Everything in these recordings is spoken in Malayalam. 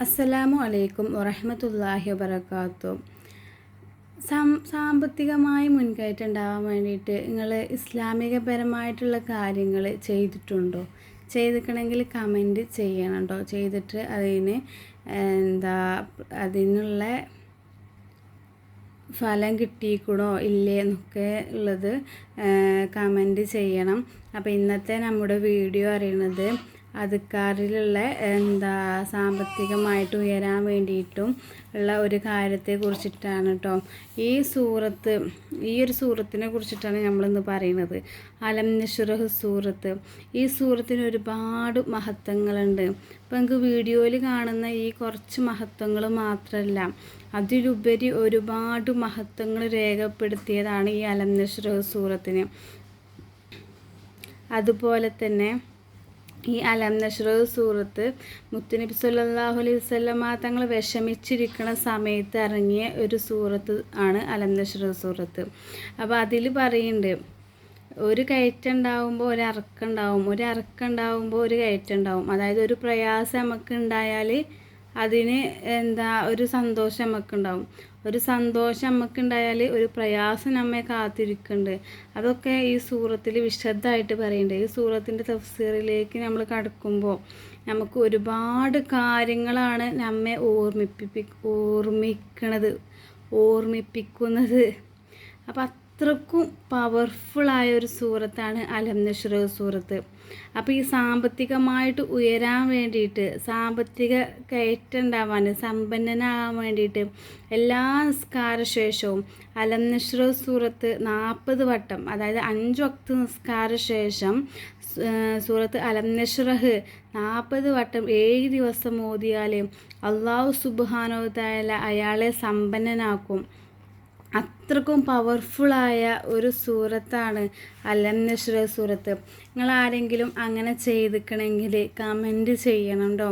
അസ്സലാമു അലൈക്കും വറഹ്മത്തുള്ളാഹി വബറകാതുഹു. സാമ്പത്തികമായി മുൻകയറ്റം ഉണ്ടാവാൻ വേണ്ടിയിട്ട് നിങ്ങൾ ഇസ്ലാമികപരമായിട്ടുള്ള കാര്യങ്ങൾ ചെയ്തിട്ടുണ്ടോ? ചെയ്തിട്ടുണ്ടെങ്കിൽ കമൻറ്റ് ചെയ്യണം കേട്ടോ. ചെയ്തിട്ട് അതിനുള്ള ഫലം കിട്ടിക്കണോ ഇല്ലേ എന്നൊക്കെ ഉള്ളത് കമൻറ്റ് ചെയ്യണം. അപ്പോൾ ഇന്നത്തെ നമ്മുടെ വീഡിയോ അറിയുന്നത് അതുക്കാരിലുള്ള സാമ്പത്തികമായിട്ട് ഉയരാൻ വേണ്ടിയിട്ടും ഉള്ള ഒരു കാര്യത്തെ കുറിച്ചിട്ടാണ് കേട്ടോ. ഈ ഒരു സൂറത്തിനെ കുറിച്ചിട്ടാണ് നമ്മളിന്ന് പറയുന്നത്. അലം നശ്റഹ് സൂറത്ത്. ഈ സൂറത്തിന് ഒരുപാട് മഹത്വങ്ങളുണ്ട്. അപ്പോൾ നമുക്ക് വീഡിയോയിൽ കാണുന്ന ഈ കുറച്ച് മഹത്വങ്ങൾ മാത്രമല്ല, അതിലുപരി ഒരുപാട് മഹത്വങ്ങൾ രേഖപ്പെടുത്തിയതാണ് ഈ അലം നശ്റഹ് സൂറത്തിന്. അതുപോലെ തന്നെ ഈ അലം നശ്റഹ് സൂറത്ത് മുത്തുനബി സല്ലല്ലാഹു അലൈഹി വസല്ലമ തങ്ങൾ വിഷമിച്ചിരിക്കുന്ന സമയത്ത് ഇറങ്ങിയ ഒരു സൂറത്ത് ആണ് അലം നശ്റഹ് സൂറത്ത്. അപ്പോൾ അതിൽ പറയുന്നുണ്ട്, ഒരു കയറ്റം ഉണ്ടാകുമ്പോൾ ഒരിറക്കം ഉണ്ടാവും, ഒരു കയറ്റം ഉണ്ടാവും. അതായത് ഒരു പ്രയാസം നമുക്ക് ഉണ്ടായാൽ അതിന് ഒരു സന്തോഷം നമുക്കുണ്ടാവും. ഒരു സന്തോഷം നമുക്കുണ്ടായാൽ ഒരു പ്രയാസം നമ്മെ കാത്തിരിക്കുന്നുണ്ട്. അതൊക്കെ ഈ സൂറത്തിൽ വിശദമായിട്ട് പറയുന്നുണ്ട്. ഈ സൂറത്തിൻ്റെ തഫ്സീറിലേക്ക് നമ്മൾ കടക്കുമ്പോൾ നമുക്ക് ഒരുപാട് കാര്യങ്ങളാണ് നമ്മെ ഓർമ്മിപ്പിക്കുന്നത്. അപ്പം അത്രക്കും പവർഫുള്ളായ ഒരു സൂറത്താണ് അലം നശ്റഹ് സൂറത്ത്. അപ്പോൾ ഈ സാമ്പത്തികമായിട്ട് ഉയരാൻ വേണ്ടിയിട്ട്, സാമ്പത്തിക കയറ്റം ഉണ്ടാവാൻ, സമ്പന്നനാകാൻ വേണ്ടിയിട്ട് എല്ലാ നിസ്കാരശേഷവും അലം നശ്റഹ് സൂറത്ത് 40 വട്ടം, അതായത് 5 വക്ത് നിസ്കാരശേഷം സൂറത്ത് അലം നശ്റഹ് 40 വട്ടം 7 ദിവസം ഓതിയാൽ അള്ളാഹു സുബ്ഹാനഹു തആല അയാളെ സമ്പന്നനാക്കും. അത്രക്കും പവർഫുള്ളായ ഒരു സൂറത്താണ് അലം നശ്റഹ് സൂറത്ത്. നിങ്ങൾ ആരെങ്കിലും അങ്ങനെ ചെയ്തിക്കണമെങ്കിൽ കമൻറ്റ് ചെയ്യണം കേട്ടോ.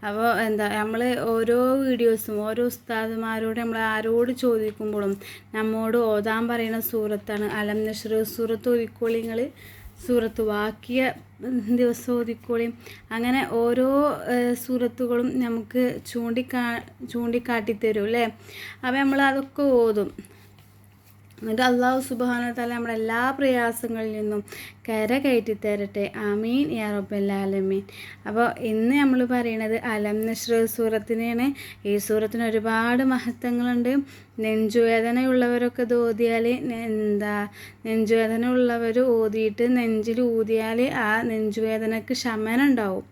അപ്പോൾ നമ്മൾ ഓരോ വീഡിയോസും ഓരോ ഉസ്താദുമാരോട് നമ്മൾ ആരോട് ചോദിക്കുമ്പോഴും നമ്മോട് ഓതാൻ പറയുന്ന സൂറത്താണ് അലം നശ്റഹ് സൂറത്ത്. ഓതിക്കോളി നിങ്ങൾ, സൂറത്ത് വാക്കിയ ദിവസം ഓതിക്കോളിയും. അങ്ങനെ ഓരോ സൂറത്തുകളും നമുക്ക് ചൂണ്ടിക്കാട്ടിത്തരും അല്ലേ. അപ്പോൾ നമ്മൾ അതൊക്കെ ഓതും. എന്നിട്ട് അള്ളാഹു സുബ്ഹാനഹു വ തആല നമ്മുടെ എല്ലാ പ്രയാസങ്ങളിൽ നിന്നും കയറ്റി തരട്ടെ. ആമീൻ യാ റബ്ബൽ ആലമീൻ. അപ്പോൾ ഇന്ന് നമ്മൾ പറയുന്നത് അലം നശ്റഹ് സൂറത്തിനെയാണ്. ഈ സൂറത്തിന് ഒരുപാട് മഹത്വങ്ങളുണ്ട്. നെഞ്ചുവേദനയുള്ളവരൊക്കെ ഇത് ഓതിയാൽ നെഞ്ചുവേദന ഉള്ളവർ ഓതിയിട്ട് നെഞ്ചിൽ ഊതിയാൽ ആ നെഞ്ചുവേദനക്ക് ശമനം ഉണ്ടാവും.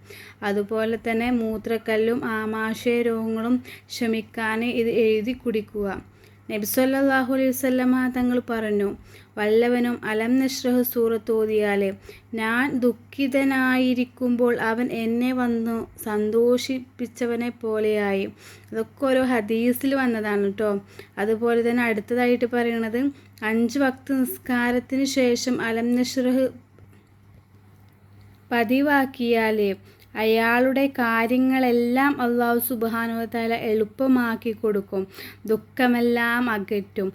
അതുപോലെ തന്നെ മൂത്രക്കല്ലും ആമാശയ രോഗങ്ങളും ശമിക്കാൻ ഇത് എഴുതി കുടിക്കുക. നബി സല്ലല്ലാഹു അലൈഹി വസല്ലമ തങ്ങൾ പറഞ്ഞു, വല്ലവനും അലം നശ്റഹ് സൂറത്ത് ഓതിയാൽ ഞാൻ ദുഃഖിതനായിരിക്കുമ്പോൾ അവൻ എന്നെ വന്നു സന്തോഷിപ്പിച്ചവനെ പോലെയായി. അതൊക്കെ ഓരോ ഹദീസിൽ വന്നതാണ് കേട്ടോ. അതുപോലെ തന്നെ അടുത്തതായിട്ട് പറയുന്നത് 5 വക്ത് നിസ്കാരത്തിന് ശേഷം അലം നശ്റഹ് പതിവാക്കിയാൽ അയാളുടെ കാര്യങ്ങളെല്ലാം അള്ളാഹു സുബ്ഹാനഹു വ തആല എളുപ്പമാക്കി കൊടുക്കും. ദുഃഖമെല്ലാം അകറ്റും.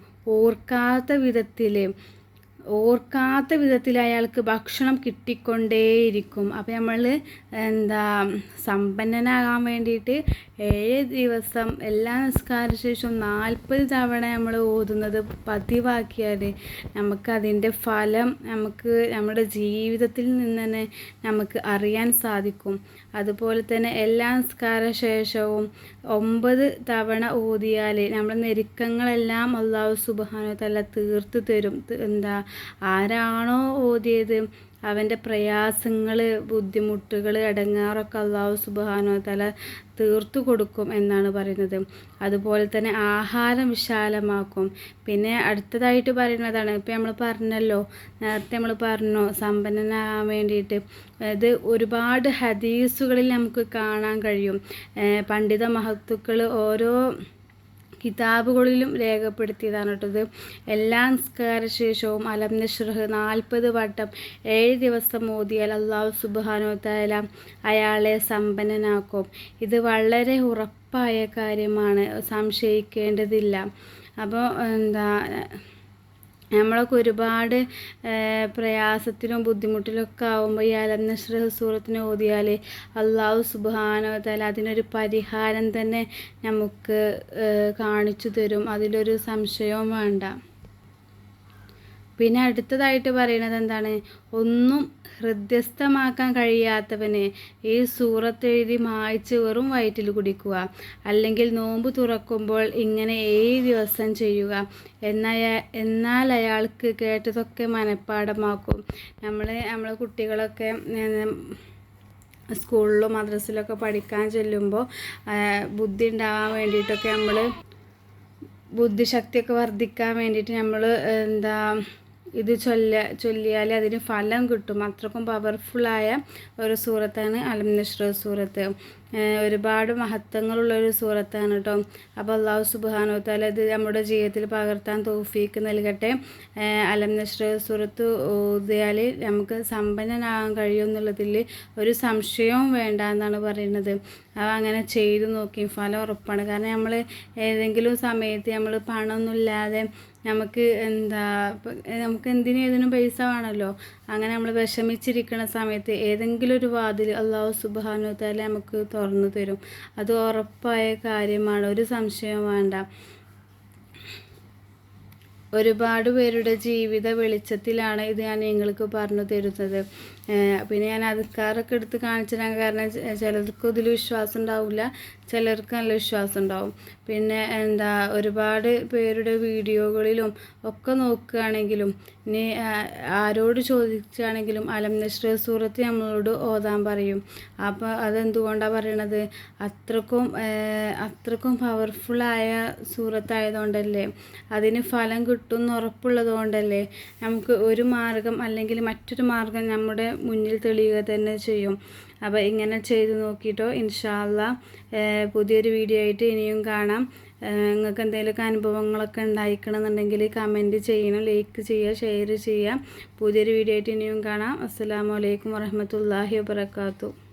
ഓർക്കാത്ത വിധത്തിൽ അയാൾക്ക് ഭക്ഷണം കിട്ടിക്കൊണ്ടേയിരിക്കും. അപ്പോൾ നമ്മൾ സമ്പന്നനാകാൻ വേണ്ടിയിട്ട് 7 ദിവസം എല്ലാ നിസ്കാര ശേഷവും 40 തവണ നമ്മൾ ഓതുന്നത് പതിവാക്കിയാൽ നമുക്കതിൻ്റെ ഫലം നമ്മുടെ ജീവിതത്തിൽ നിന്ന് തന്നെ നമുക്ക് അറിയാൻ സാധിക്കും. അതുപോലെ തന്നെ എല്ലാ നിസ്കാര ശേഷവും 9 തവണ ഓതിയാൽ നമ്മുടെ ഞെരുക്കങ്ങളെല്ലാം അള്ളാഹു സുബ്ഹാനഹു വ തആല തീർത്തു തരും. ആരാണോ ഓതിയത് അവൻ്റെ പ്രയാസങ്ങൾ, ബുദ്ധിമുട്ടുകൾ, ഇടങ്ങാറൊക്കെ അള്ളാഹു സുബ്ഹാനഹു വ തആല തീർത്തു കൊടുക്കും എന്നാണ് പറയുന്നത്. അതുപോലെ തന്നെ ആഹാരം വിശാലമാക്കും. പിന്നെ അടുത്തതായിട്ട് പറയുന്നതാണ്, ഇപ്പം നേരത്തെ നമ്മൾ പറഞ്ഞു സമ്പന്നനാകാൻ വേണ്ടിയിട്ട്. ഇത് ഒരുപാട് ഹദീസുകളിൽ നമുക്ക് കാണാൻ കഴിയും. പണ്ഡിത മഹത്തുക്കൾ ഓരോ കിതാബുകളിലും രേഖപ്പെടുത്തിയതാണ് കേട്ടത്. എല്ലാ നിസ്കാര ശേഷവും അലം നശ്റഹ് 40 വട്ടം 7 ദിവസം ഓതിയാൽ അള്ളാഹു സുബ്ഹാനഹു വ തആല അയാളെ സമ്പന്നനാക്കും. ഇത് വളരെ ഉറപ്പായ കാര്യമാണ്, സംശയിക്കേണ്ടതില്ല. അപ്പോൾ നമ്മളൊക്കെ ഒരുപാട് പ്രയാസത്തിലും ബുദ്ധിമുട്ടിലൊക്കെ ആകുമ്പോൾ ഈ അലം നശ്റഹ് സൂറത്തിനെ ഓതിയാൽ അള്ളാഹു സുബ്ഹാനഹു വ തആല അതിനൊരു പരിഹാരം തന്നെ നമുക്ക് കാണിച്ചു തരും. അതിലൊരു സംശയവും വേണ്ട. പിന്നെ അടുത്തതായിട്ട് പറയുന്നത് എന്താണ്, ഒന്നും ഹൃദ്യസ്ഥമാക്കാൻ കഴിയാത്തവന് ഈ സൂറത്ത് എഴുതി മായ്ച്ച് വെറും വയറ്റിൽ കുടിക്കുക, അല്ലെങ്കിൽ നോമ്പ് തുറക്കുമ്പോൾ ഇങ്ങനെ 7 ദിവസം ചെയ്യുക. എന്നാൽ അയാൾക്ക് കേട്ടതൊക്കെ മനഃപ്പാഠമാക്കും. നമ്മളെ കുട്ടികളൊക്കെ സ്കൂളിലും മദ്രസയിലൊക്കെ പഠിക്കാൻ ചെല്ലുമ്പോൾ ബുദ്ധി ഉണ്ടാകാൻ വേണ്ടിയിട്ടൊക്കെ ബുദ്ധിശക്തിയൊക്കെ വർദ്ധിക്കാൻ വേണ്ടിയിട്ട് നമ്മൾ ഇത് ചൊല്ലിയാൽ അതിന് ഫലം കിട്ടും. അത്രക്കും പവർഫുള്ളായ ഒരു സൂറത്താണ് അലം നശ്റഹ് സൂറത്ത്. ഒരുപാട് മഹത്വങ്ങളുള്ളൊരു സൂറത്താണ് കേട്ടോ. അപ്പോൾ അള്ളാഹു സുബ്ഹാനഹു വ തആല ഇത് നമ്മുടെ ജീവിതത്തിൽ പകർത്താൻ തൗഫീക്ക് നൽകട്ടെ. അലം നശ്റഹ് സൂറത്ത് ഓതിയാൽ നമുക്ക് സമ്പന്നനാകാൻ കഴിയും എന്നുള്ളതിൽ ഒരു സംശയവും വേണ്ട എന്നാണ് പറയുന്നത്. അപ്പോൾ അങ്ങനെ ചെയ്തു നോക്കി, ഫലം ഉറപ്പാണ്. കാരണം നമ്മൾ ഏതെങ്കിലും സമയത്ത് നമ്മൾ പണമൊന്നുമില്ലാതെ നമുക്ക് എന്തിനും ഏതിനും പൈസ വേണമല്ലോ, അങ്ങനെ നമ്മൾ വിഷമിച്ചിരിക്കുന്ന സമയത്ത് ഏതെങ്കിലും ഒരു വാതിൽ അള്ളാഹു സുബ്ഹാനഹു വ തആല നമുക്ക് തുറന്നു തരും. അത് ഉറപ്പായ കാര്യമാണ്, ഒരു സംശയവും വേണ്ട. ഒരുപാട് പേരുടെ ജീവിത വെളിച്ചത്തിലാണ് ഇത് ഞാൻ നിങ്ങൾക്ക് പറഞ്ഞു തരുന്നത്. പിന്നെ ഞാൻ അദ്കാറൊക്കെ എടുത്ത് കാണിച്ചു തരാൻ കാരണം ചിലർക്ക് ഇതിൽ വിശ്വാസം ഉണ്ടാവില്ല, ചിലർക്ക് നല്ല വിശ്വാസം ഉണ്ടാവും. പിന്നെ ഒരുപാട് പേരുടെ വീഡിയോകളിലും ഒക്കെ നോക്കുകയാണെങ്കിലും ഇനി ആരോട് ചോദിക്കുകയാണെങ്കിലും അലം നശ്റഹ് സൂറത്ത് നമ്മളോട് ഓതാൻ പറയും. അപ്പോൾ അതെന്തുകൊണ്ടാണ് പറയണത്, അത്രക്കും പവർഫുള്ളായ സൂറത്തായതുകൊണ്ടല്ലേ, അതിന് ഫലം കിട്ടുമെന്ന് ഉറപ്പുള്ളത് കൊണ്ടല്ലേ നമുക്ക് ഒരു മാർഗം അല്ലെങ്കിൽ മറ്റൊരു മാർഗം നമ്മുടെ മുന്നിൽ തെളിയുക തന്നെ ചെയ്യും. അപ്പോൾ ഇങ്ങനെ ചെയ്ത് നോക്കിയിട്ടോ. ഇൻഷാ അല്ലാഹ് പുതിയൊരു വീഡിയോ ആയിട്ട് ഇനിയും കാണാം. നിങ്ങൾക്ക് എന്തെങ്കിലുമൊക്കെ അനുഭവങ്ങളൊക്കെ ഉണ്ടായിക്കണമെന്നുണ്ടെങ്കിൽ കമൻറ്റ് ചെയ്യണം, ലൈക്ക് ചെയ്യുക, ഷെയർ ചെയ്യുക. പുതിയൊരു വീഡിയോ ആയിട്ട് ഇനിയും കാണാം. അസ്സലാമു അലൈക്കും വറഹ്മത്തുള്ളാഹി വബറകാതുഹു.